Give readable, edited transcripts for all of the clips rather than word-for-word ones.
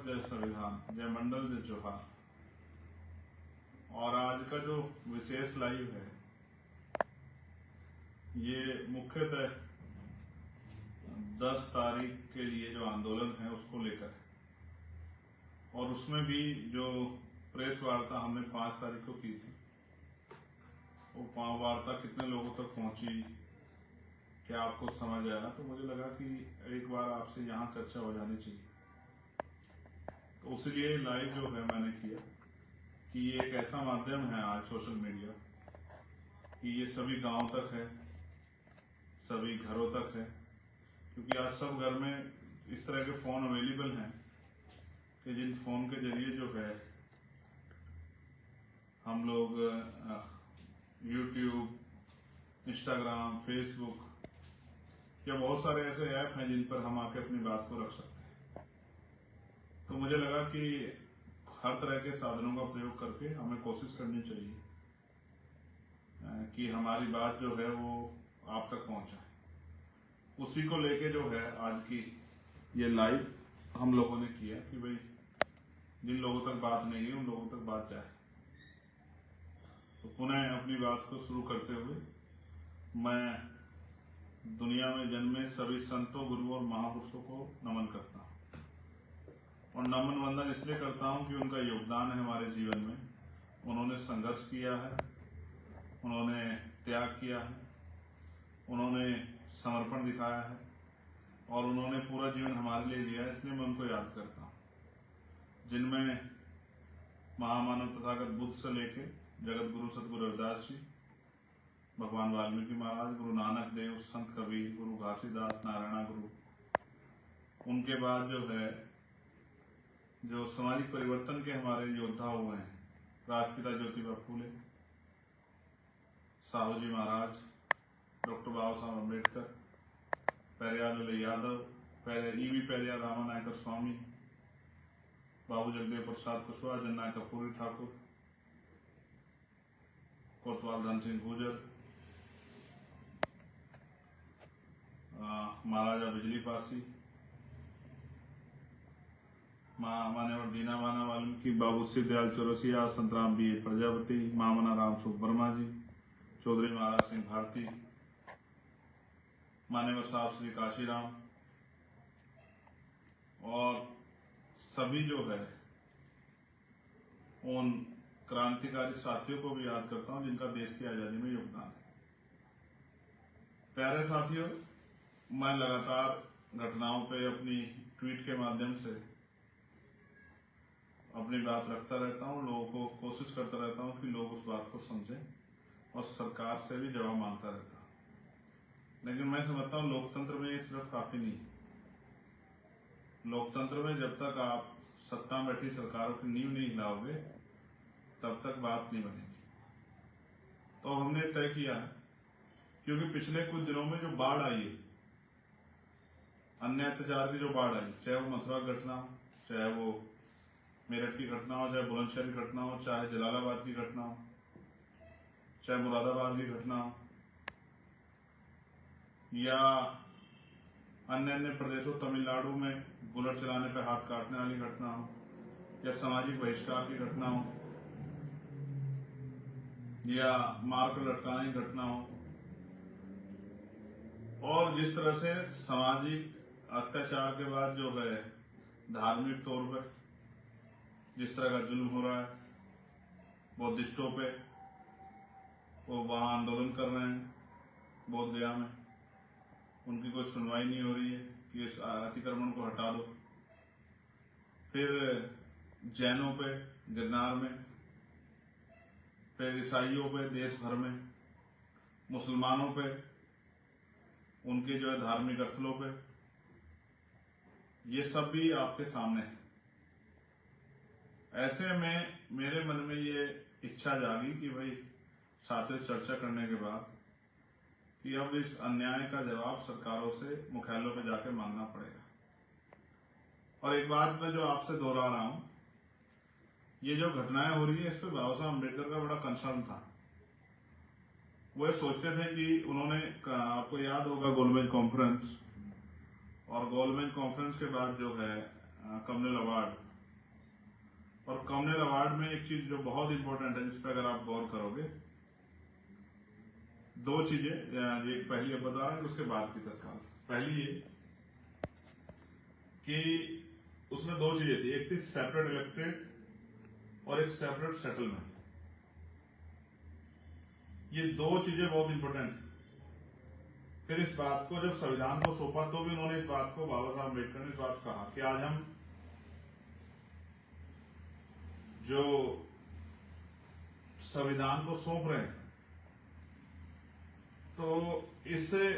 जय संविधान, जय मंडल, जय जोहार। और आज का जो विशेष लाइव है ये मुख्यतः 10 तारीख के लिए जो आंदोलन है उसको लेकर है, और उसमें भी जो प्रेस वार्ता हमने 5 तारीख को की थी, वो वार्ता कितने लोगों तक पहुंची, क्या आपको समझ आया, तो मुझे लगा कि एक बार आपसे यहाँ चर्चा हो जानी चाहिए। तो उसलिए लाइव जो है मैंने किया कि ये एक ऐसा माध्यम है आज सोशल मीडिया कि ये सभी गांव तक है, सभी घरों तक है, क्योंकि आज सब घर में इस तरह के फोन अवेलेबल हैं कि जिन फोन के जरिए जो है हम लोग यूट्यूब, इंस्टाग्राम, फेसबुक या बहुत सारे ऐसे ऐप हैं जिन पर हम आके अपनी बात को रख सकते हैं। तो मुझे लगा कि हर तरह के साधनों का प्रयोग करके हमें कोशिश करनी चाहिए कि हमारी बात जो है वो आप तक पहुंचाए। उसी को लेके जो है आज की ये लाइव हम लोगों ने किया कि भाई जिन लोगों तक बात नहीं है उन लोगों तक बात जाए। तो पुनः अपनी बात को शुरू करते हुए मैं दुनिया में जन्मे सभी संतों, गुरुओं और महापुरुषों को नमन करता हूँ, और नमन वंदन इसलिए करता हूँ कि उनका योगदान है हमारे जीवन में। उन्होंने संघर्ष किया है, उन्होंने त्याग किया है, उन्होंने समर्पण दिखाया है और उन्होंने पूरा जीवन हमारे लिए जिया है, इसलिए मैं उनको याद करता हूँ। जिनमें महामानव तथागत बुद्ध से लेके जगत गुरु सतगुरु रविदास जी, भगवान वाल्मीकि महाराज, गुरु नानक देव, संत कबीर, गुरु घासीदास, नारायणा गुरु, उनके बाद जो है जो सामाजिक परिवर्तन के हमारे योद्धा हुए हैं, राष्ट्रपिता ज्योतिबा फूले, साहू जी महाराज, डॉक्टर बाबा साहब अम्बेडकर, पेरियार यादव, ईवी पेरियार रामानायकर स्वामी, बाबू जगदेव प्रसाद कुशवाहा, जननायक कपूरी ठाकुर, कोतवाल धन सिंह गुर्जर, महाराजा बिजली पासी, मान्यवर दीना माना वाल्मीकि, बाबू सिद्धदयाल चौरसिया, संतराम बी प्रजापति, मामना राम सुख वर्मा जी, चौधरी महाराज सिंह भारती, मान्यवर साहब श्री काशीराम, और सभी जो है उन क्रांतिकारी साथियों को भी याद करता हूं जिनका देश की आजादी में योगदान है। प्यारे साथियों, मैं लगातार घटनाओं पे अपनी ट्वीट के माध्यम से अपनी बात रखता रहता हूं, लोगों को कोशिश करता रहता हूं कि लोग उस बात को समझें, और सरकार से भी जवाब मांगता रहता हूं। लेकिन मैं समझता हूं लोकतंत्र में ये सिर्फ काफी नहीं। लोकतंत्र में जब तक आप सत्ता में बैठी सरकारों की नींव नहीं हिलाओगे तब तक बात नहीं बनेगी। तो हमने तय किया है, क्योंकि पिछले कुछ दिनों में जो बाढ़ आई है, अन्य अत्याचार की जो बाढ़ आई, चाहे वो मथुरा की घटना हो, चाहे वो मेरठ की घटना हो, चाहे बुलंदशहर की घटना हो, चाहे जलालाबाद की घटना हो, चाहे मुरादाबाद की घटना हो, या अन्य प्रदेशों तमिलनाडु में बुलेट चलाने पर हाथ काटने वाली घटना हो, या सामाजिक बहिष्कार की घटना हो, या मार कर लटकाने की घटना हो, और जिस तरह से सामाजिक अत्याचार के बाद जो है धार्मिक तौर पर जिस तरह का जुल्म हो रहा है बौद्धिस्टों पे, वो वहां आंदोलन कर रहे हैं बोध गया में, उनकी कोई सुनवाई नहीं हो रही है कि इस अतिक्रमण को हटा दो। फिर जैनों पे गिरनार में, फिर ईसाइयों पे देश भर में, मुसलमानों पे उनके जो है धार्मिक स्थलों पे, ये सब भी आपके सामने है। ऐसे में मेरे मन में ये इच्छा जागी कि भाई साथियों चर्चा करने के बाद कि अब इस अन्याय का जवाब सरकारों से मुख्यालयों पे जाके मांगना पड़ेगा। और एक बात मैं जो आपसे दोहरा रहा हूं, ये जो घटनाएं हो रही है इस पे बाबा साहब अम्बेडकर का बड़ा कंसर्न था। वो ये सोचते थे कि उन्होंने, आपको याद होगा गोलमेज कॉन्फ्रेंस, और गोलमेज कॉन्फ्रेंस के बाद जो है कम्युनल अवार्ड और कम्युनल अवार्ड में एक चीज जो बहुत इंपॉर्टेंट है, जिस पर अगर आप गौर करोगे, दो चीजें, एक पहली अब बता रहा हूं, उसके बाद की तत्काल। पहली ये कि उसमें दो चीजें थी, एक थी सेपरेट इलेक्टेड और एक सेपरेट सेटलमेंट। ये दो चीजें बहुत इंपॉर्टेंट है। फिर इस बात को जब संविधान को सौंपा तो भी उन्होंने इस बात को, बाबा साहब अम्बेडकर ने इस बात कहा कि आज हम जो संविधान को सौंप रहे हैं तो इससे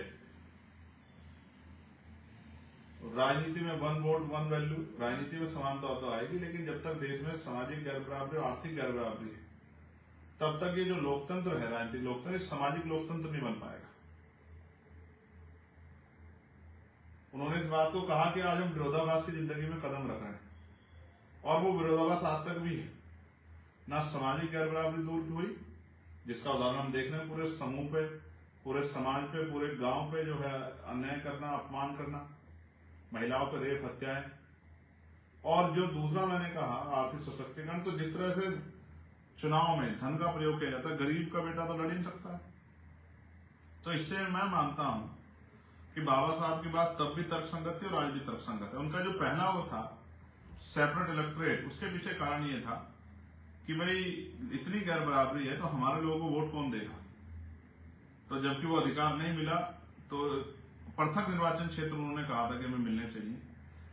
राजनीति में वन वोट वन वैल्यू, राजनीति में समानता तो आएगी, लेकिन जब तक देश में सामाजिक गैर बराबरी और आर्थिक गैर बराबरी है तब तक ये जो लोकतंत्र है, राजनीतिक लोकतंत्र, सामाजिक लोकतंत्र नहीं बन पाएगा। उन्होंने इस बात को कहा कि आज हम विरोधाभास की जिंदगी में कदम रख रहे हैं और वो विरोधाभास आज तक भी है। ना सामाजिक गैर बराबरी दूर हुई, जिसका उदाहरण हम देख रहे हैं, पूरे समूह पे, पूरे समाज पे, पूरे गांव पे जो है अन्याय करना, अपमान करना, महिलाओं पर रेप, हत्याएं। और जो दूसरा मैंने कहा आर्थिक सशक्तिकरण, तो जिस तरह से चुनाव में धन का प्रयोग किया जाता है, गरीब का बेटा तो लड़ ही नहीं सकता है। तो इससे मैं मानता हूं कि बाबा साहब की बात तब भी तर्कसंगत थी और आज भी तर्कसंगत है। उनका जो पहला वो था सेपरेट इलेक्टोरेट, उसके पीछे कारण ये था कि भाई इतनी गैर बराबरी है तो हमारे लोगों को वोट कौन देगा। तो जबकि वो अधिकार नहीं मिला तो पृथक निर्वाचन क्षेत्र उन्होंने कहा था कि हमें मिलने चाहिए,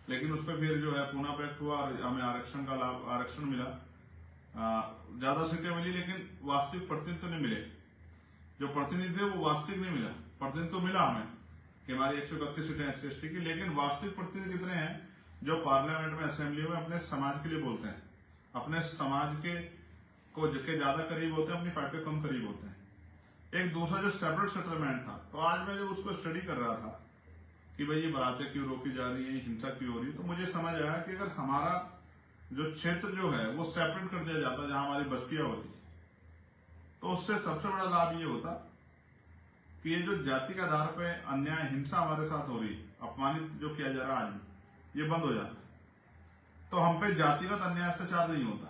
लेकिन उस पर फिर जो है पूना पैक्ट हुआ और हमें आरक्षण का लाभ, आरक्षण मिला, ज्यादा सीटें मिली, लेकिन वास्तविक प्रतिनिधित्व नहीं मिले। जो प्रतिनिधि है वो वास्तविक नहीं मिला। प्रतिनिधित्व तो मिला हमें कि हमारी 131 सीटें एससी एसटी की, लेकिन वास्तविक प्रतिनिधि कितने हैं जो पार्लियामेंट में, असेंबली में अपने समाज के लिए बोलते हैं, अपने समाज के को ज्यादा करीब होते हैं, अपनी पार्टी कम करीब होते हैं। एक दूसरा जो सेपरेट सेटलमेंट था, तो आज मैं जब उसको स्टडी कर रहा था कि भाई ये बातें क्यों रोकी जा रही है, हिंसा क्यों हो रही है, तो मुझे समझ आया कि अगर हमारा जो क्षेत्र जो है वो सेपरेट कर दिया जाता, जहां हमारी बस्तियां होती, तो उससे सबसे बड़ा लाभ ये होता कि ये जो जाति के आधार पे अन्याय, हिंसा हमारे साथ हो रही है, अपमानित जो किया जा रहा है आज, ये बंद हो जाता। तो हम पे जातिगत अन्याय अत्याचार नहीं होता,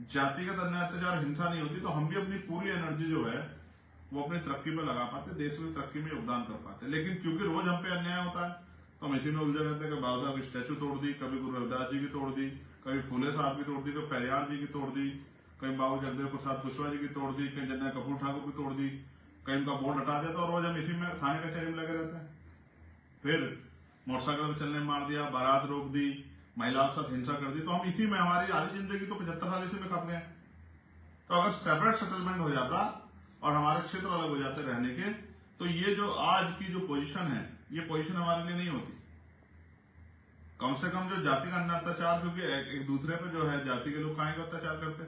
जातिगत अन्याय अत्याचार, हिंसा नहीं होती, तो हम भी अपनी पूरी एनर्जी जो है वो अपनी तरक्की पे लगा पाते, देश की तरक्की में योगदान कर पाते। लेकिन क्योंकि रोज हम पे अन्याय होता है तो हम इसी में उलझे रहते हैं कि बाबा साहब की स्टैचू तोड़ दी, कभी गुरु रविदास जी की तोड़ दी, कभी फूले साहब की तोड़ दी, कभी पेरियार जी की तोड़ दी, कहीं बाबू जगदेव प्रसाद कुशवाहा जी की तोड़ दी, कहीं जनरल कपूर ठाकुर की तोड़ दी, कहीं उनका बोर्ड हटा दिया, तो रोज हम इसी में थाने कचहरी में लगे रहते हैं। फिर मोटरसाइकिल पर चलने मार दिया, बारात रोक दी, महिलाओं के साथ हिंसा कर दी, तो हम इसी में, हमारी आधी जिंदगी तो 75 साल इसी में खप गए। तो अगर सेपरेट सेटलमेंट हो जाता और हमारे क्षेत्र अलग हो जाते रहने के, तो ये जो आज की जो पोजीशन है, ये पोजीशन हमारे लिए नहीं होती। कम से कम जो जाति का अत्याचार, क्योंकि एक दूसरे पे जो है जाति के लोग काहे का अत्याचार करते,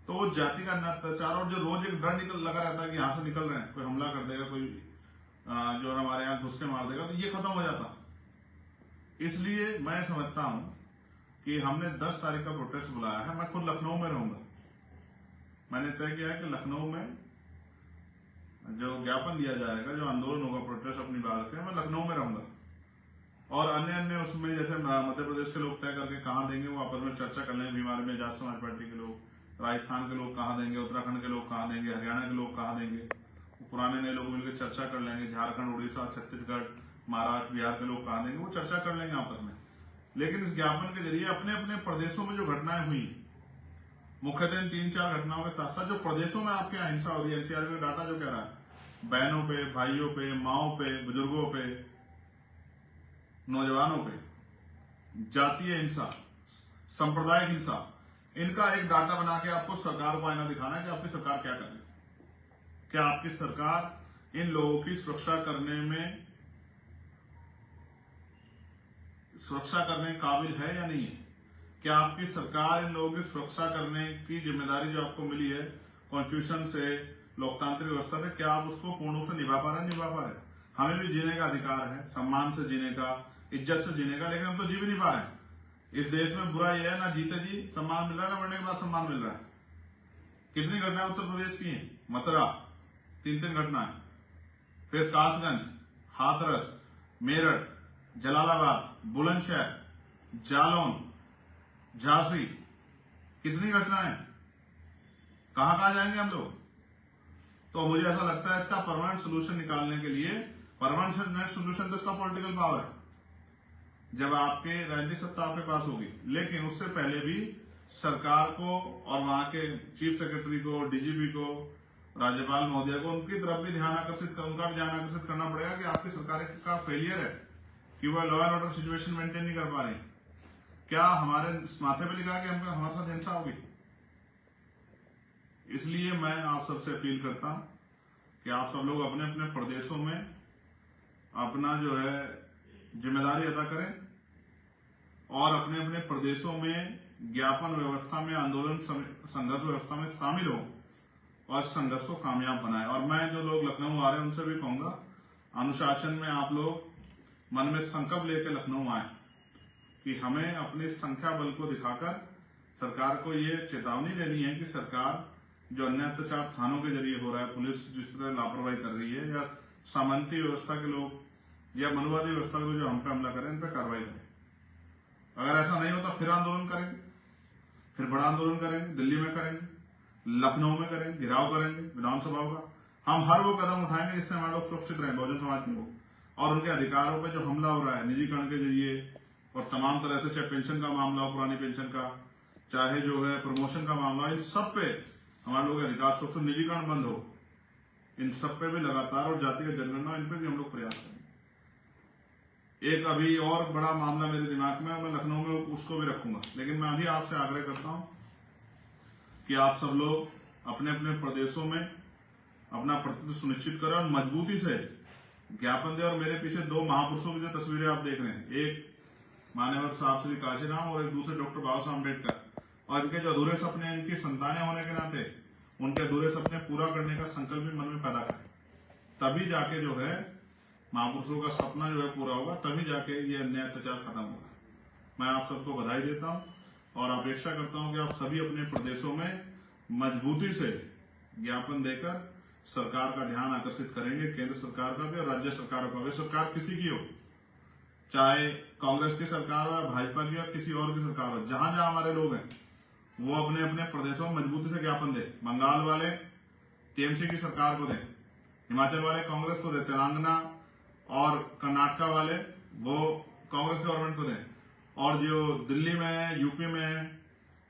तो वो जाति का अत्याचार और जो रोज एक डर लगा रहता है कि यहाँ से निकल रहे हैं, कोई हमला कर देगा, कोई जो हमारे यहाँ घुस के मार देगा, तो ये खत्म हो जाता। इसलिए मैं समझता हूं कि हमने 10 तारीख का प्रोटेस्ट बुलाया है। मैं खुद लखनऊ में रहूंगा। मैंने तय किया है कि लखनऊ में जो ज्ञापन दिया जाएगा, जो आंदोलन होगा, प्रोटेस्ट अपनी बात से, मैं लखनऊ में रहूंगा। और अन्य अन्य उसमें जैसे मध्य प्रदेश के लोग तय करके कहाँ देंगे, वो आपस में चर्चा कर लेंगे। बिहार में आजाद समाज पार्टी के लोग, राजस्थान के लोग कहाँ देंगे, उत्तराखंड के लोग कहाँ देंगे, हरियाणा के लोग कहाँ देंगे, पुराने नए लोग मिलकर चर्चा कर लेंगे। झारखंड, उड़ीसा, छत्तीसगढ़, महाराष्ट्र, बिहार के लोग कहाँ देंगे, वो चर्चा कर लेंगे आपस में। लेकिन इस ज्ञापन के जरिए अपने अपने प्रदेशों में जो घटनाएं हुई, मुख्यतः इन 3-4 घटनाओं के साथ साथ जो प्रदेशों में आपके यहाँ हिंसा हो रही है, एनसीआर का डाटा जो कह रहा है, बहनों पे, भाइयों पे, माओ पे, बुजुर्गों पे, नौजवानों पे जातीय हिंसा, सांप्रदायिक हिंसा, इनका एक डाटा बना के आपको सरकार को आईना दिखाना है कि आपकी सरकार क्या कर रही है। क्या आपकी सरकार इन लोगों की सुरक्षा करने काबिल है या नहीं है? क्या आपकी सरकार इन लोगों की सुरक्षा करने की जिम्मेदारी जो आपको मिली है कॉन्स्टिट्यूशन से, लोकतांत्रिक व्यवस्था से, क्या आप उसको पूर्ण रूप से निभा पा रहे हैं? हमें भी जीने का अधिकार है, सम्मान से जीने का, इज्जत से जीने का, लेकिन हम तो जी भी नहीं पा रहे हैं। इस देश में बुरा यह है, ना जीते जी सम्मान मिल रहा है, ना मरने के बाद सम्मान मिल रहा है। कितनी घटनाएं उत्तर प्रदेश की हैं? मथुरा 3 घटनाएं, फिर कासगंज, हाथरस, मेरठ, जलालाबाद, बुलंदशहर, जालौन, झांसी, कितनी घटनाएं, कहां कहां जाएंगे हम लोग। तो मुझे ऐसा लगता है इसका परमानेंट सोल्यूशन निकालने के लिए, परमानेंट सोल्यूशन तो इसका पॉलिटिकल पावर है, जब आपके राजनीतिक सत्ता आपके पास होगी। लेकिन उससे पहले भी सरकार को और वहां के चीफ सेक्रेटरी को, डीजीपी को, राज्यपाल महोदय को, उनकी तरफ भी उनका भी ध्यान आकर्षित करना पड़ेगा कि आपकी सरकार का फेलियर है कि वह law and order situation maintain नहीं कर पा रही। क्या हमारे माथे पे लिखा कि हमको हमारे साथ हिंसा होगी। इसलिए मैं आप सबसे अपील करता हूं कि आप सब लोग अपने अपने प्रदेशों में अपना जो है जिम्मेदारी अदा करें और अपने अपने प्रदेशों में ज्ञापन व्यवस्था में, आंदोलन संघर्ष व्यवस्था में शामिल हो और संघर्ष को कामयाब बनाए। और मैं जो लोग लखनऊ आ रहे हैं उनसे भी कहूंगा, अनुशासन में आप लोग मन में संकल्प लेकर लखनऊ आए कि हमें अपनी संख्या बल को दिखाकर सरकार को ये चेतावनी देनी है कि सरकार जो अन्य अत्याचार थानों के जरिए हो रहा है, पुलिस जिस तरह लापरवाही कर रही है, या सामंती व्यवस्था के लोग या मनुवादी व्यवस्था के लोग जो हम पे हमला करें, इन पर कार्रवाई करें। अगर ऐसा नहीं होता फिर आंदोलन करेंगे, फिर बड़ा आंदोलन करेंगे, दिल्ली में करेंगे, लखनऊ में करेंगे, घेराव करेंगे विधानसभा का। हम हर वो कदम उठाएंगे जिससे हमारे लोग सुरक्षित रहें, बहुजन समाज के लोग, और उनके अधिकारों पर जो हमला हो रहा है निजीकरण के जरिए और तमाम तरह से, चाहे पेंशन का मामला हो, पुरानी पेंशन का, चाहे जो है प्रमोशन का मामला, इन सब पे हमारे लोग अधिकार सुरक्षित, निजीकरण बंद हो, इन सब पे भी लगातार, और जातिगत जनगणना, इन पे भी हम लोग प्रयास करेंगे। एक अभी और बड़ा मामला मेरे दिमाग में, मैं लखनऊ में उसको भी रखूंगा, लेकिन मैं अभी आपसे आग्रह करता हूं कि आप सब लोग अपने अपने प्रदेशों में अपना प्रतिनिधित्व सुनिश्चित करें और मजबूती से ज्ञापन दें। और मेरे पीछे दो महापुरुषों की जो तस्वीरें आप देख रहे हैं, एक मान्यवर साहब श्री काशीराम और एक दूसरे डॉक्टर बाबा साहब अम्बेडकर, और इनके जो अधूरे सपने, इनकी संतानें होने के नाते उनके अधूरे सपने पूरा करने का संकल्प भी मन में पैदा करें, तभी जाके जो है महापुरुषों का सपना जो है पूरा होगा, तभी जाके ये अन्याय अत्याचार खत्म होगा। मैं आप सबको बधाई देता हूं और अपेक्षा करता हूं कि आप सभी अपने प्रदेशों में मजबूती से ज्ञापन देकर सरकार का ध्यान आकर्षित करेंगे, केंद्र सरकार का भी और राज्य सरकारों का भी। सरकार किसी की हो, चाहे कांग्रेस की सरकार हो, भाजपा की हो, किसी और की सरकार हो, जहां जहां हमारे लोग हैं वो अपने अपने प्रदेशों में मजबूती से ज्ञापन दे। बंगाल वाले टीएमसी की सरकार को दें, हिमाचल वाले कांग्रेस को दें, तेलंगाना और कर्नाटका वाले वो कांग्रेस गवर्नमेंट को दें, और जो दिल्ली में, यूपी में,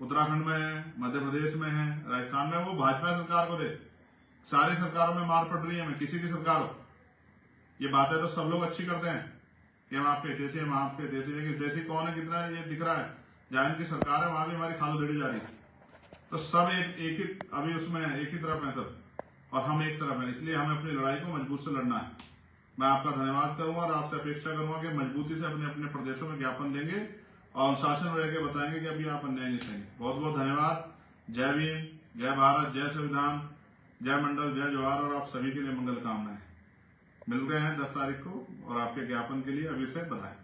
उत्तराखंड में, मध्य प्रदेश में है, राजस्थान में, वो भाजपा सरकार को दे। सारी सरकारों में मार पड़ रही है, मैं किसी की सरकार हो। ये बातें तो सब लोग अच्छी करते हैं कि हम आपके हितैषी, हम आपके हितैषी, लेकिन हितैषी कौन है, कितना है, ये दिख रहा है। जहां इनकी सरकार है वहां भी हमारी खालो दड़ी जा रही है। तो सब एक ही, अभी उसमें एक ही तरफ है सब, और हम एक तरफ है। इसलिए हमें अपनी लड़ाई को मजबूत से लड़ना है। मैं आपका धन्यवाद करूंगा और आपसे अपेक्षा करूंगा कि मजबूती से अपने अपने प्रदेशों में ज्ञापन देंगे और अनुशासन में रहकर बताएंगे कि अभी आप अन्याय नहीं सहेंगे। बहुत बहुत धन्यवाद। जय भीम, जय भारत, जय संविधान, जय मंडल, जय जवाहर, और आप सभी के लिए मंगल कामनाएं। मिलते हैं 10 तारीख को और आपके ज्ञापन के लिए अभी से बधाई।